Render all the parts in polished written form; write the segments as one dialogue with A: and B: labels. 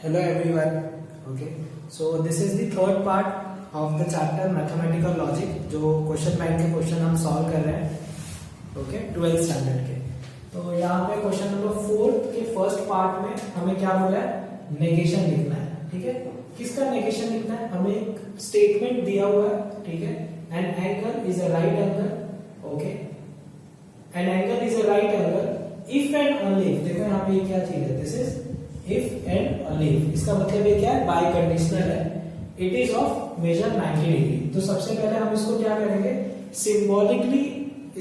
A: Hello everyone. Okay, so this is the third part of the chapter mathematical logic जो question bank के question हम solve कर रहे हैं. ओके, 12th स्टैंडर्ड के. तो यहाँ पे क्वेश्चन नंबर 4 के फर्स्ट पार्ट में हमें क्या बोला है, नेगेशन लिखना है. ठीक है, किसका नेगेशन लिखना है, हमें एक स्टेटमेंट दिया हुआ है. ठीक है, an angle is a right angle. Okay, an angle is a right angle if and only. देखो यहाँ पे क्या चीज है, this is if and only. इसका मतलब ये क्या है, बाय कंडीशनल है. It is of measure 90 degree. तो सबसे पहले हम इसको क्या करेंगे, सिंबॉलिकली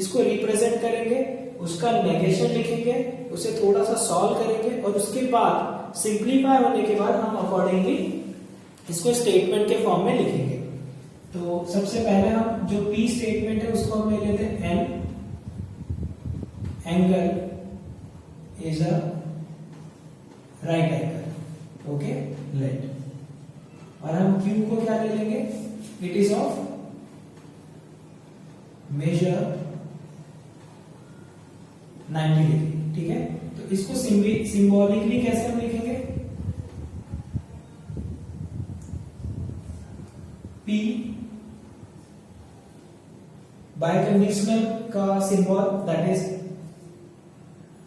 A: इसको रिप्रेजेंट करेंगे, उसका नेगेशन लिखेंगे, उसे थोड़ा सा सॉल्व करेंगे और उसके बाद सिंप्लीफाई होने के बाद हम अकॉर्डिंगली इसको स्टेटमेंट के फॉर्म में लिखेंगे. तो सबसे पहले हम जो पी स्टेटमेंट है उसको हम ले लेते हैं, an angle is a right angle. Okay, let. और हम Q को क्या ले लेंगे, it is of measure 90 degree. ठीक है, तो इसको सिंबॉलिकली कैसे हम लिखेंगे, P बाय कंडीशनल का सिंबल दैट इज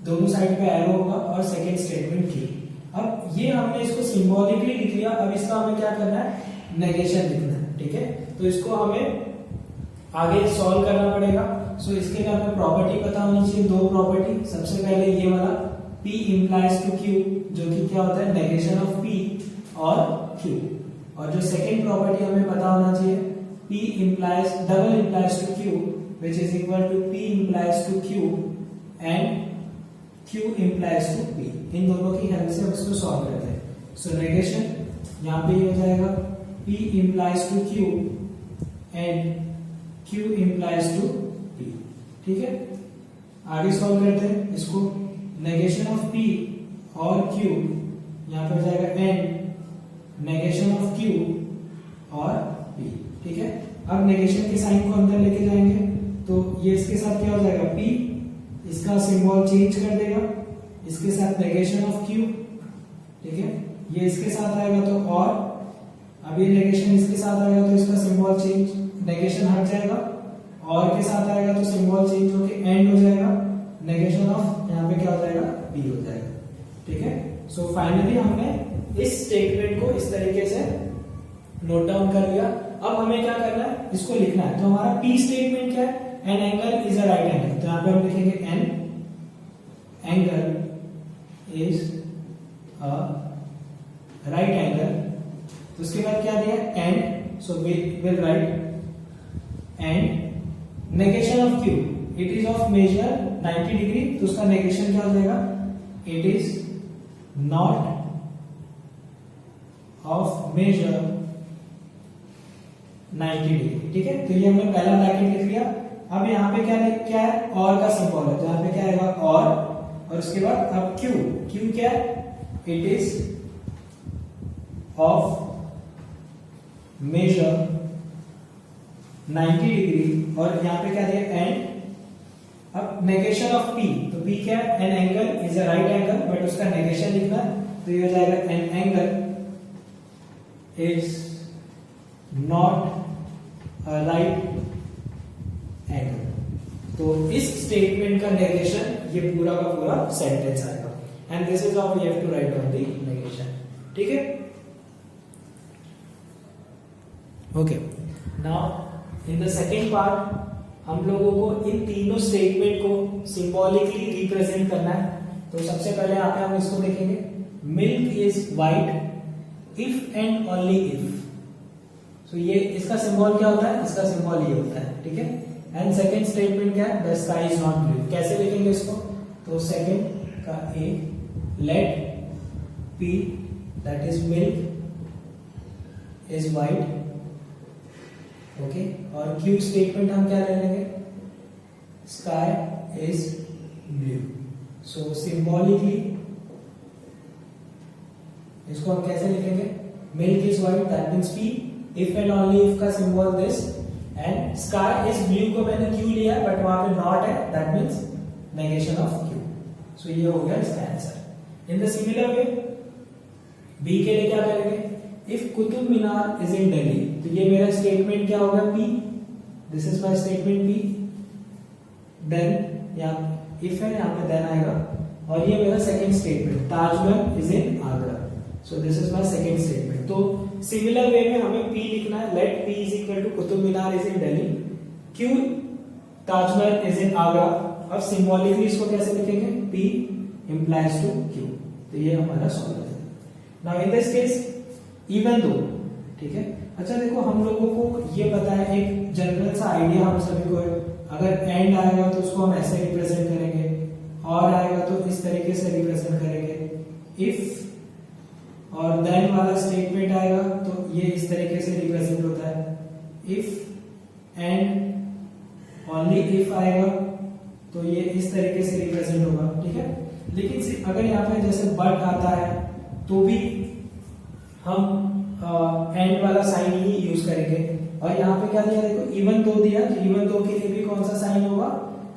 A: दोनों साइड पे एरो होगा और सेकेंड स्टेटमेंट की. अब ये हमने इसको सिंबॉलिकली लिख लिया. अब इसका हमें क्या करना है, नेगेशन लिखना है. ठीक है, तो इसको हमें आगे सॉल्व करना पड़ेगा. सो इसके लिए हमें प्रॉपर्टी पता होनी चाहिए, दो प्रॉपर्टी. सबसे पहले ये वाला P इंप्लाइज टू Q, जो कि क्या होता है, नेगेशन ऑफ P और Q. और जो सेकेंड प्रॉपर्टी हमें पता होना चाहिए, P implies double implies to Q which is equal to P implies to Q and Q implies to P. इन दोनों की हेल्प से हम इसको सॉल्व करते हैं. सो नेगेशन यहाँ पे हो जाएगा P implies to Q and Q implies to P. ठीक है, आगे सॉल्व करते हैं इसको. नेगेशन ऑफ P और Q यहाँ पे हो जाएगा and नेगेशन ऑफ Q और P. ठीक है, अब नेगेशन के साइन को अंदर लेके जाएंगे तो ये इसके साथ क्या हो जाएगा, P इसका सिंबल चेंज कर देगा, इसके साथ नेगेशन ऑफ Q. ठीक है, ये इसके साथ आएगा तो और, अब ये नेगेशन इसके साथ आएगा तो इसका सिंबल चेंज, नेगेशन हट जाएगा, और के साथ आएगा तो सिंबल चेंज होके एंड हो जाएगा, नेगेशन ऑफ यहाँ पे क्या हो जाएगा, P हो जाएगा. ठीक है, सो फाइनली हमने इस स्टेटमेंट को इस तरीके से नोट डाउन कर लिया. अब हमें क्या करना है, इसको लिखना है. तो हमारा P स्टेटमेंट क्या है, an angle is a right angle. तो यहाँ पे हम लिखेंगे an angle is a right angle. तो उसके बाद क्या दिया, and. So will write and negation of Q, it is of measure 90 degree. तो उसका नेगेशन क्या हो जाएगा, it is not of measure 90 degree. ठीक है, तो ये हमने पहला ब्रैकेट लिख लिया. अब यहाँ पे क्या है, और का सिंबल है, तो यहाँ पे क्या आएगा और उसके बाद अब Q क्या है, it is of measure 90 degree. और यहाँ पे क्या दिया, एंड. अब नेगेशन ऑफ P, तो P क्या है, an angle is a right angle, but उसका नेगेशन लिखना है. तो ये हो जाएगा an angle is not a right angle. तो इस स्टेटमेंट का नेगेशन ये पूरा का पूरा सेंटेंस आएगा. And this is how we have to write on the negation. ठीक है, okay. Now in the second part हम लोगों को इन तीनों स्टेटमेंट को सिंबॉलिकली रिप्रेजेंट करना है. तो सबसे पहले यहाँ पे हम इसको देखेंगे, milk is white if and only if. तो ये इसका सिंबल क्या होता है, इसका सिंबल ये होता है. ठीक है, एंड सेकेंड स्टेटमेंट क्या है, the sky is not blue. कैसे लिखेंगे इसको, तो सेकेंड का ए, let P that is milk is white. Okay, और Q स्टेटमेंट हम क्या ले लेंगे, sky is blue. So symbolically इसको हम कैसे लिखेंगे, milk is white that means P, if and only if का सिंबल this, and sky is blue को मैंने Q लिया बट वहां पे नॉट है, that means negation of Q. सो ये हो गया इसका answer. In the similar way B के लिए क्या करेंगे, if Qutub Minar is in Delhi, तो ये मेरा स्टेटमेंट क्या होगा, P, this is my statement P, then यहाँ इफ है, यहाँ पे देन आएगा, और ये मेरा second statement, Taj Mahal is in Agra, so this is my second statement. तो सिमिलर वे में हमें पी लिखना है, let P is equal to Qutub Minar is in Delhi, Q Taj Mahal is in Agra. अब सिंबॉलिकली इसको कैसे लिखेंगे, पी इंप्लाइज टू क्यू, तो ये हमारा सॉल्व है। Now in this case even though, ठीक है। अच्छा देखो, हम लोगों को ये पता है, एक जनरल सा आइडिया हम सभी को है, अगर एंड आएगा तो उसको हम ऐसे रिप्रेजेंट करेंगे, और आएगा तो इस तरीके से रिप्रेजेंट करेंगे, इफ और देन वाला स्टेटमेंट आएगा तो ये इस तरीके से रिप्रेजेंट होता है, इफ एंड ओनली इफ आएगा तो ये इस तरीके से रिप्रेजेंट होगा, ठीक है। लेकिन अगर यहाँ पे जैसे बट आता है तो भी हम एंड वाला साइन ही यूज करेंगे, और यहाँ पे क्या दिया, देखो इवन दो दिया, तो इवन दो के लिए भी कौन सा साइन होगा,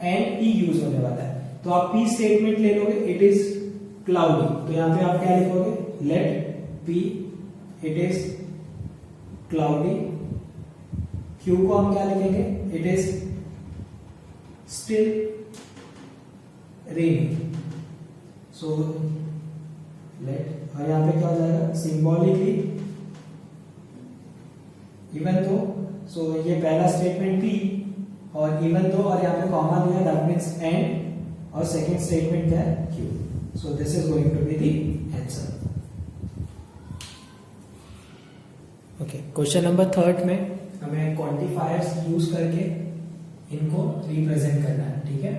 A: एंड ही यूज होने वाला है। तो आप पी स्टेटमेंट ले लोगे, इट इज क्लाउडी, तो यहाँ पे आप क्या लिखोगे, let P it is cloudy, Q को हम क्या लिखेंगे, it is still rainy, so let, और यहाँ पे क्या हो जाएगा, सिंबॉलिकली इवन दो, सो ये पहला स्टेटमेंट पी और इवन दो, और यहाँ पे कॉमा दिया, दैट मींस एंड, और सेकंड स्टेटमेंट क्या है, Q, so this is going to be the answer. Okay, question number 3 में हमें क्वांटिफायर्स यूज करके इनको रिप्रेजेंट करना है, ठीक है।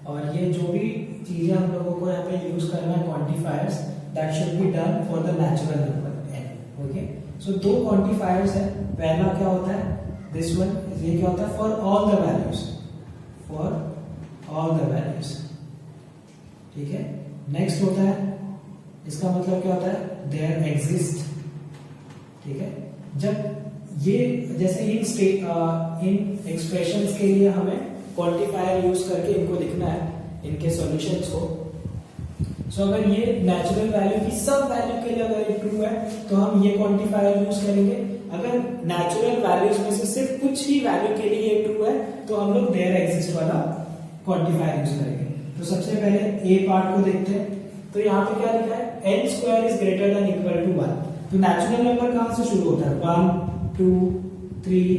A: और ये जो भी चीजें हम लोगों को यहाँ पे यूज करना है quantifiers, that should be done for the natural number N, okay. So दो क्वांटिफायर्स है, पहला क्या होता है, दिस वन, ये क्या होता है, for all the values, for all the values, ठीक है। नेक्स्ट होता है, इसका मतलब क्या होता है, देयर एग्जिस्ट, ठीक है। जब ये जैसे इन एक्सप्रेशंस के लिए हमें क्वांटिफायर यूज करके इनको लिखना है, इनके सॉल्यूशंस को। सो अगर ये नेचुरल वैल्यू की सब वैल्यू के लिए अगर ये ट्रू है तो हम ये क्वांटिफायर यूज करेंगे, अगर नेचुरल वैल्यूज में से सिर्फ कुछ ही वैल्यू के लिए ये ट्रू है तो हम लोग देयर एग्जिस्ट वाला क्वांटिफायर यूज करेंगे। तो सबसे पहले ए पार्ट को देखते हैं, तो यहाँ पे क्या लिखा है, n square is greater than equal to 1, तो नेचुरल नंबर कहां से शुरू होता है, 1 2 3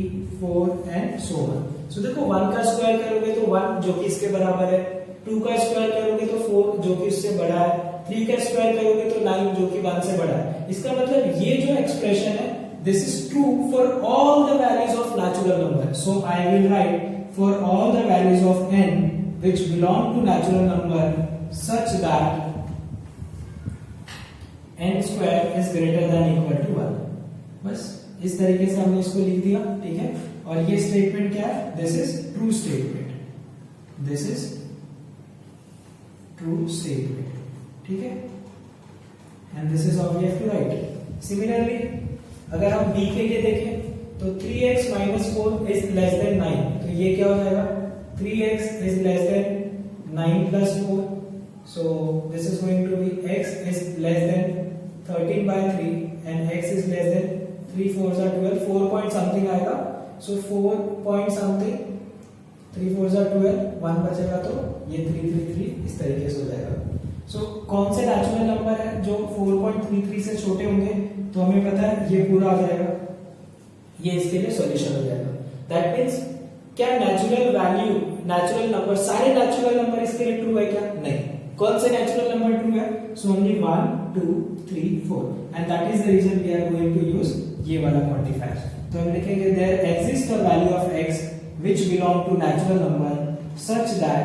A: 4 एंड सो ऑन। सो देखो 1 का स्क्वायर करोगे तो 1 जो कि इसके बराबर है, 2 का स्क्वायर करोगे तो 4 जो कि इससे बड़ा है, 3 का स्क्वायर करोगे तो 9 जो कि 1 से बड़ा है। इसका मतलब ये जो एक्सप्रेशन है, this is true for all the values of natural number. So I will write for all the values of n which belong to natural number such that n square is greater than equal to 1। बस इस तरीके से हमने इसको लिख दिया, ठीक है। और ये स्टेटमेंट क्या है, this is true statement, this is true statement, ठीक है। And this is all we have to write. Similarly अगर हम b के लिए देखें तो 3x minus 4 is less than 9, तो ये क्या हो जाएगा, 3x is less than 9 plus 4, so this is going to be x is less than 13 by 3 and x is less than 3 4s are 12, 4 point something आएगा, so 4 point something, 3 4s are 12, 1 बचेगा तो ये 333 इस तरीके से हो जाएगा। so कौन से नेचुरल नंबर है जो 4.33 से छोटे होंगे, तो हमें पता है ये पूरा आ जाएगा, ये इसके लिए सॉल्यूशन हो जाएगा। दैट मींस क्या नेचुरल वैल्यू, नेचुरल नंबर, सारे नेचुरल नंबर इसके लिए ट्रू है क्या, नहीं। कौन से नेचुरल नंबर ट्रू है, so only 1 2 3 4, and that is the reason we are going to use ये वाला क्वांटिफायर। तो हम लिखेंगे there exist a value of x which belong to natural number such that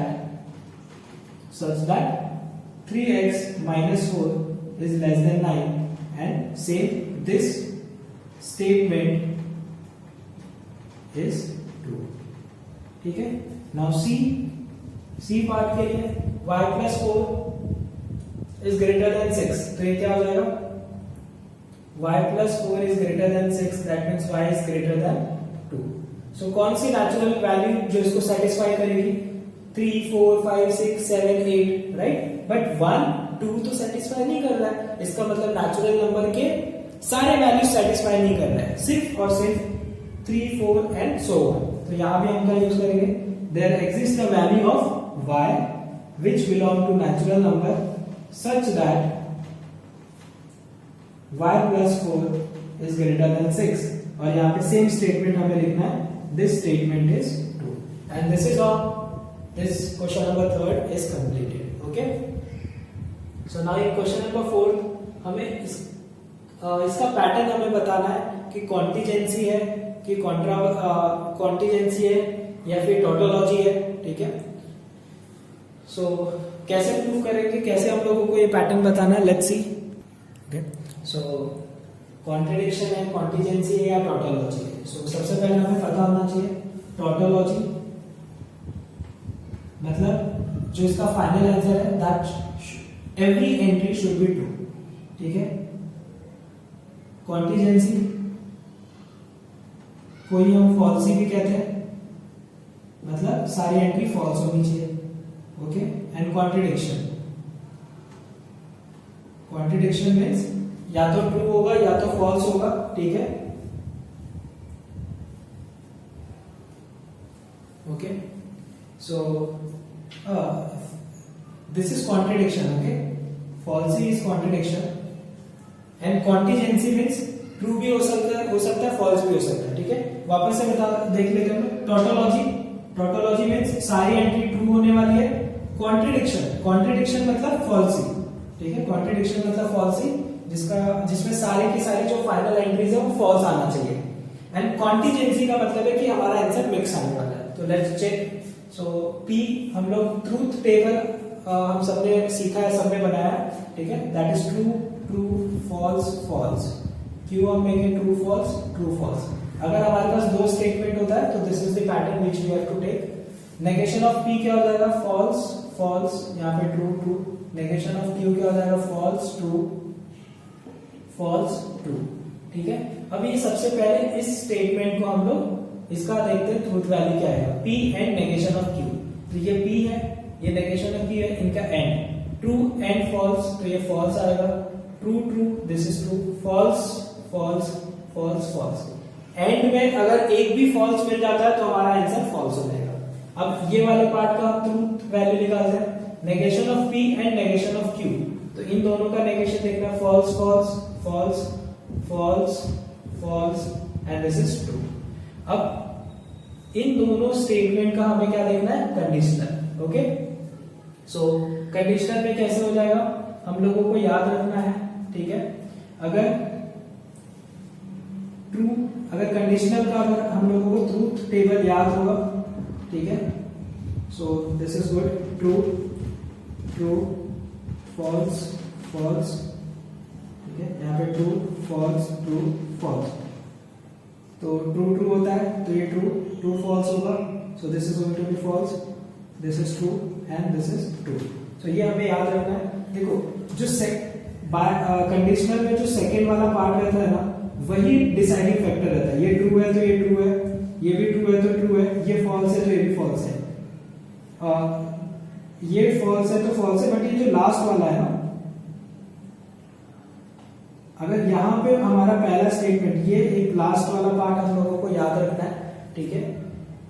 A: 3x minus 4 is less than 9, and same this statement is true, ठीक है। Now C part के लिए y plus 4 is greater than 6, तो ये क्या हो जाएगा, y plus 4 is greater than 6, that means y is greater than 2। so कौन सी नेचुरल वैल्यू जो इसको सेटिस्फाई करेगी, 3 4 5 6 7 8, राइट। बट 1 2 तो सेटिस्फाई नहीं कर रहा है, इसका मतलब नेचुरल नंबर के सारे वैल्यूज सेटिस्फाई नहीं कर रहा है, सिर्फ और सिर्फ 3, 4 एंड सो ऑन। तो यहां भी हम क्या यूज करेंगे, there exist a value of y which belong to natural number such that y plus 4 is greater than 6, और यहाँ पे सेम स्टेटमेंट हमें लिखना है, this statement is true and this is all. This question number 3 is completed. Okay, so now in question number 4 हमें इसका pattern हमें बताना है कि कॉन्टिजेंसी है कि कॉन्टिजेंसी है या फिर टोटोलॉजी है, ठीक है। सो कैसे प्रूव करेंगे, कैसे हम लोगों को ये पैटर्न बताना है, let's see. Okay, so contradiction है, कॉन्टिजेंसी है या टोटोलॉजी है। सो सबसे पहले हमें पता होना चाहिए टोटोलॉजी मतलब जो इसका फाइनल आंसर है that every entry should be true, ठीक है। कॉन्टिजेंसी कोई हम फॉल्सी भी कहते हैं, मतलब सारी एंट्री फॉल्स होनी चाहिए, ओके। एंड कॉन्ट्रडिक्शन मीन्स या तो ट्रू होगा या तो फॉल्स होगा, ठीक है। Okay, so this is contradiction, okay. Falsies is contradiction and contingency means true भी हो सकता है फॉल्स भी हो सकता है, ठीक है। वापस से बता देख लेते हैं। टोटोलॉजी मीन्स सारी एंट्री ट्रू होने वाली है। कॉन्ट्रडिक्शन मतलब फॉल्सी, ठीक है। कॉन्ट्रडिक्शन मतलब फॉल्सी जिसमें सारी की सारी जो फाइनल एंट्रीज है वो फॉल्स आना चाहिए। एंड कॉन्टिजेंसी का मतलब है कि हमारा आंसर मिक्स आने वाला है। तो लेट्स चेक। सो P हम लोग ट्रूथ टेबल हम सबने सीखा है, सबने बनाया है, ठीक है। That is true true false false. Q हम make true false true false. अगर हमारे पास दो स्टेटमेंट होता है तो this is the pattern which we have to take. Negation of P क्या हो जाएगा, फॉल्स फॉल्स, यहाँ पे true true. Negation of Q क्या हो जाएगा, फॉल्स ट्रू फॉल्स ट्रू, ठीक है। अभी सबसे पहले इस स्टेटमेंट को हम लोग इसका देखते हैं ट्रूथ वैल्यू क्या है, P and negation of Q। तो ये P है, ये नेगेशन ऑफ Q है, इनका एंड ट्रू एंड फॉल्स, तो ये फॉल्स आएगा। True true, this is true. False false false false. End में अगर एक भी फॉल्स मिल जाता है तो हमारा आंसर फॉल्स हो जाएगा। अब ये वाले पार्ट का हम ट्रूथ वैल्यू निकालते हैं, negation of P and negation of Q। तो इन दोनों का नेगेशन देखना, false false false false false and this is true. अब इन दोनों स्टेटमेंट का हमें क्या देखना है, कंडीशनल, ओके। सो कंडीशनल में कैसे हो जाएगा, हम लोगों को याद रखना है, ठीक है। अगर ट्रू, अगर कंडीशनल का अगर हम लोगों को ट्रूथ टेबल याद होगा, ठीक है। So this is good. True true false false, ठीक है। यहाँ पे ट्रू फॉल्स ट्रू फॉल्स। तो ट्रू ट्रू होता है तो ये ट्रू ट्रू फॉल्स होगा। So this is going to be false, this is true and this is true. तो ये हमें याद रखना है। देखो जो कंडीशनल में जो सेकेंड वाला पार्ट रहता है ना, वही डिसाइडिंग फैक्टर रहता है। ये ट्रू है तो ये ट्रू है, ये भी ट्रू है तो ट्रू है, ये फॉल्स है तो ये भी फॉल्स है, ये फॉल्स है तो फॉल्स है। बट ये जो लास्ट वाला है ना, अगर यहाँ पे हमारा पहला स्टेटमेंट, ये एक लास्ट वाला पार्ट हम लोगों को याद रखना है, ठीक है।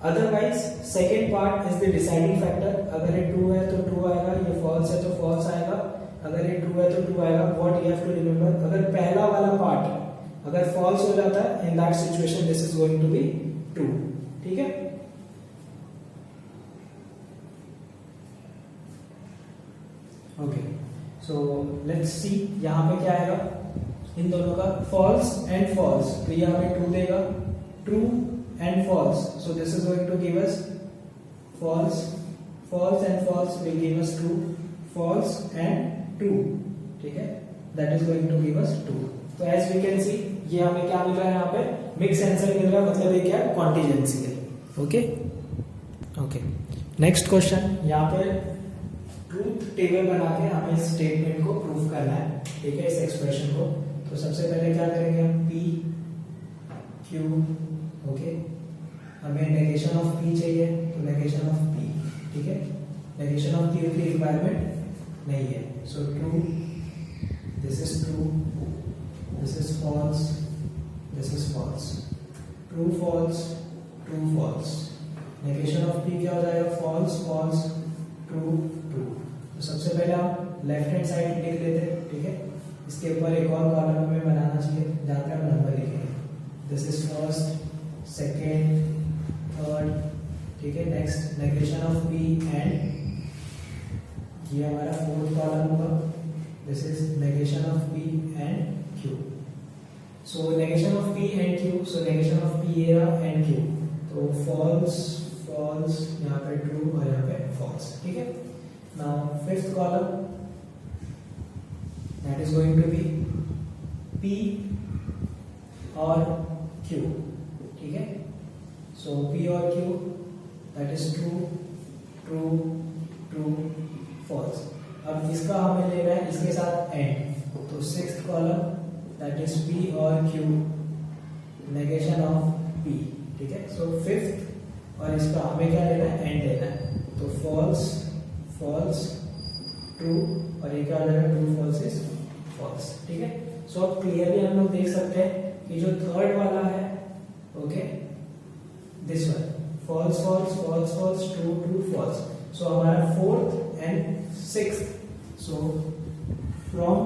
A: Otherwise second part is the deciding factor. अगर ये ट्रू है तो ट्रू आएगा, ये फॉल्स है तो फॉल्स आएगा, अगर ये ट्रू है तो ट्रू आएगा। What you have to remember, अगर पहला वाला पार्ट अगर फॉल्स हो जाता है, in that situation this is going to be true, ठीक है। ओके, सो लेट्स सी यहाँ पे क्या आएगा, इन दोनों का फॉल्स एंड फॉल्स। तो ये हमें ट्रू देगा, true and false. So this is going to give us false, false and false will give us true, false and true, ठीक है। That is going to give us true. तो as we can see ये हमें क्या मिल रहा है, यहाँ पे मिक्स आंसर मिल रहा है, मतलब ये क्या है, कॉन्टिजेंसी है, ओके ओके। नेक्स्ट क्वेश्चन, यहाँ पे ट्रूथ टेबल बना के हमें इस स्टेटमेंट को प्रूव करना है, ठीक है, इस एक्सप्रेशन को। तो सबसे पहले क्या करेंगे हम, P Q, ओके। हमें नेगेशन ऑफ P चाहिए तो नेगेशन ऑफ P, ठीक है। नेगेशन ऑफ Q की रिक्वायरमेंट नहीं है। So true, this is true, this is false, this is false. True, false, true, false. Negation of p क्या हो जाएगा? false, false, true, true. तो सबसे पहले हम लेफ्ट हैंड साइड लिख लेते हैं, ठीक है? इसके ऊपर एक और कॉलम हमें बनाना चाहिए जहाँ पे हम नंबर लिखेंगे. This is first, second, third, ठीक है? Next negation of p and ये हमारा फोर्थ कॉलम होगा. This is negation of p and q. So negation of p and q, so negation of p and q. तो false, false, यहाँ पे true और यहाँ पे false, ठीक है? Now fifth column, that is going to be p और q, ठीक है? So p और q, that is true, true, true, false. अब इसका हमें लेना है इसके साथ एंड. तो sixth column, that is p और q, नेगेशन ऑफ p, ठीक है? सो फिफ्थ और इसका हमें क्या लेना है? एंड लेना है. तो फॉल्स, फॉल्स, ट्रू और ये क्या हो जाएगा? ट्रू, फॉल्स इज फॉल्स, ठीक है? सो अब क्लियरली हम लोग देख सकते हैं कि जो थर्ड वाला है, okay, this one, false, false, false, false, true, true, false. So हमारा fourth and sixth, so from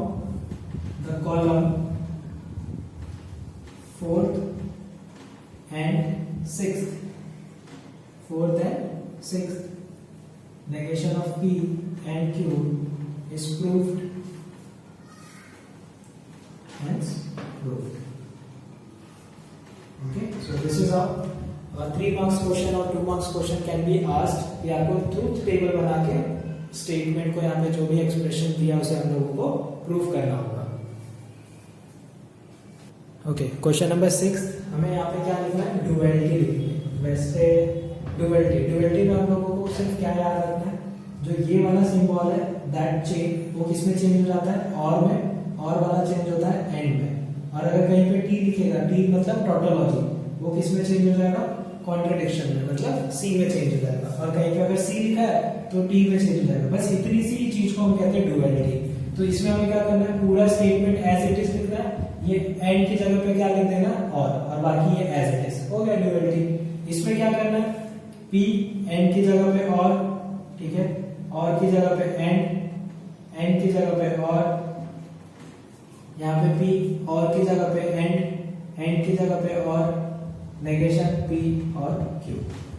A: the column fourth and sixth, fourth and sixth, negation of p and q is proved, hence proved. Okay, so this is how a 3 marks question or 2 marks question can be asked. कि आपको truth table बना के statement को यहाँ पे जो भी expression दिया उसे हम लोगों को प्रूव करना होगा. ओके, क्वेश्चन नंबर 6, हमें यहाँ पे क्या लिखना है? ड्यूअलिटी लिखनी है. वैसे ड्यूअलिटी में हम लोगों को सिर्फ क्या याद रखना है? जो ये वाला सिंबल है, दैट चेंज, वो किस में चेंज हो जाता है? और में. और वाला चेंज होता है एंड में. और अगर कहीं पे टी लिखेगा, टी मतलब टोटोलॉजी, वो किस में चेंज हो जाएगा? कॉन्ट्रडिक्शन में, मतलब सी में चेंज हो जाएगा. और कहीं पे अगर सी लिखा है तो टी में चेंज हो जाएगा. बस इतनी सी चीज को हम कहते हैं ड्यूअलिटी. तो इसमें हमें क्या करना है? पूरा स्टेटमेंट एज इट इज लिखना है. ये एंड की जगह पे क्या लिख देना? और बाकी ये एज इट इज. हो गया ड्यूअलिटी. इसमें क्या करना है? p एंड की जगह पे और, ठीक है? और की जगह पे एंड की जगह पे और, यहाँ पे p और की जगह पे एंड की जगह पे और, नेगेशन p और q.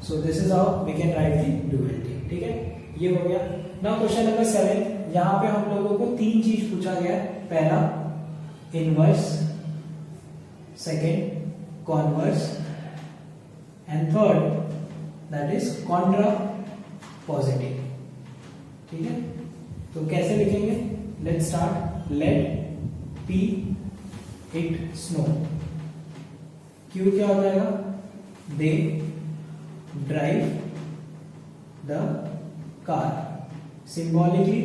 A: So this is how we can write the duality, ठीक है? ये हो गया. नाउ क्वेश्चन नंबर 7, यहाँ पे हम लोगों को 3 चीज पूछा गया. पहला inverse, second converse and third that is contra positive, ठीक है? तो कैसे लिखेंगे? Let's start. Let p it snow. Q क्या हो जाएगा? They drive the car. Symbolically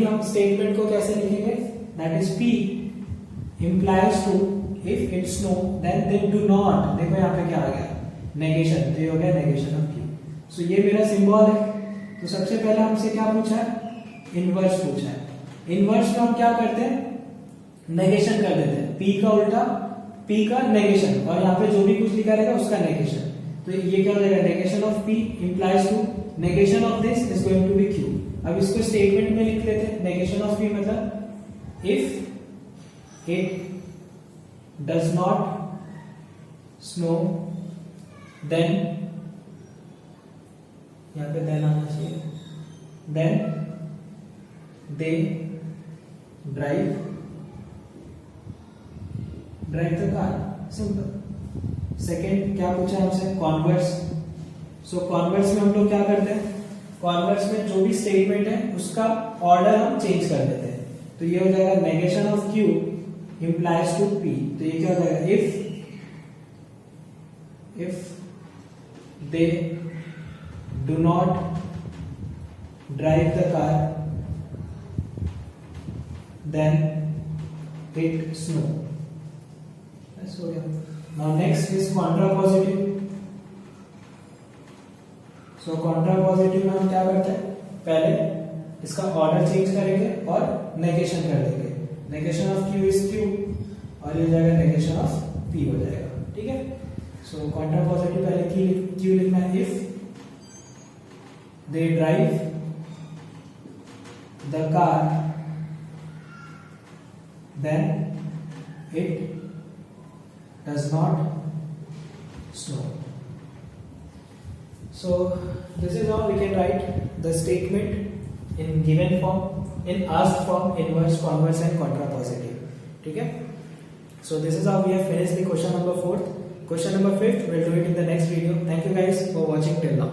A: हम स्टेटमेंट को कैसे लिखेंगे? That is p implies to if it snow then they do not. देखो यहाँ पे क्या आ गया? नेगेशन. तो ये हो गया नेगेशन ऑफ q. सो ये मेरा सिंबल है. तो सबसे पहले हमसे क्या पूछा है? इनवर्स पूछा है. इनवर्स में हम क्या करते हैं? नेगेशन कर देते हैं. p का उल्टा, p का नेगेशन, और यहाँ पे जो भी कुछ लिखा रहेगा उसका नेगेशन. तो ये क्या हो जाएगा? Negation of p implies to negation of this is going to be q. अब इसको स्टेटमेंट में लिख लेते हैं. नेगेशन ऑफ p मतलब if it does not snow then, यहाँ पे then आना चाहिए, then they drive the car. Simple. Second क्या पूछा है हमसे? कॉन्वर्स. सो कॉन्वर्स में हम लोग क्या करते हैं? कॉन्वर्स में जो भी स्टेटमेंट है उसका ऑर्डर हम चेंज कर देते हैं. तो ये हो जाएगा negation of q implies to p. तो ये क्या हो जाएगा? if they do not drive the car then it snow. So yeah. Now next is contra positive. So Contra positive में हम क्या करते हैं, पहले इसका ऑर्डर चेंज करेंगे और नेगेशन कर देंगे। Negation of Q is Q और ये हो जाएगा नेगेशन ऑफ पी हो जाएगा, ठीक है। सो कॉन्ट्रा पॉजिटिव पहले क्यू लिखना है, if they drive the car then it does not snow. So this is how we can write the statement in given form, in asked form, inverse, converse and contrapositive. ठीक है. So this is how we have finished the question number 4th. Question number 5th we'll do it in the next video. Thank you guys for watching till now.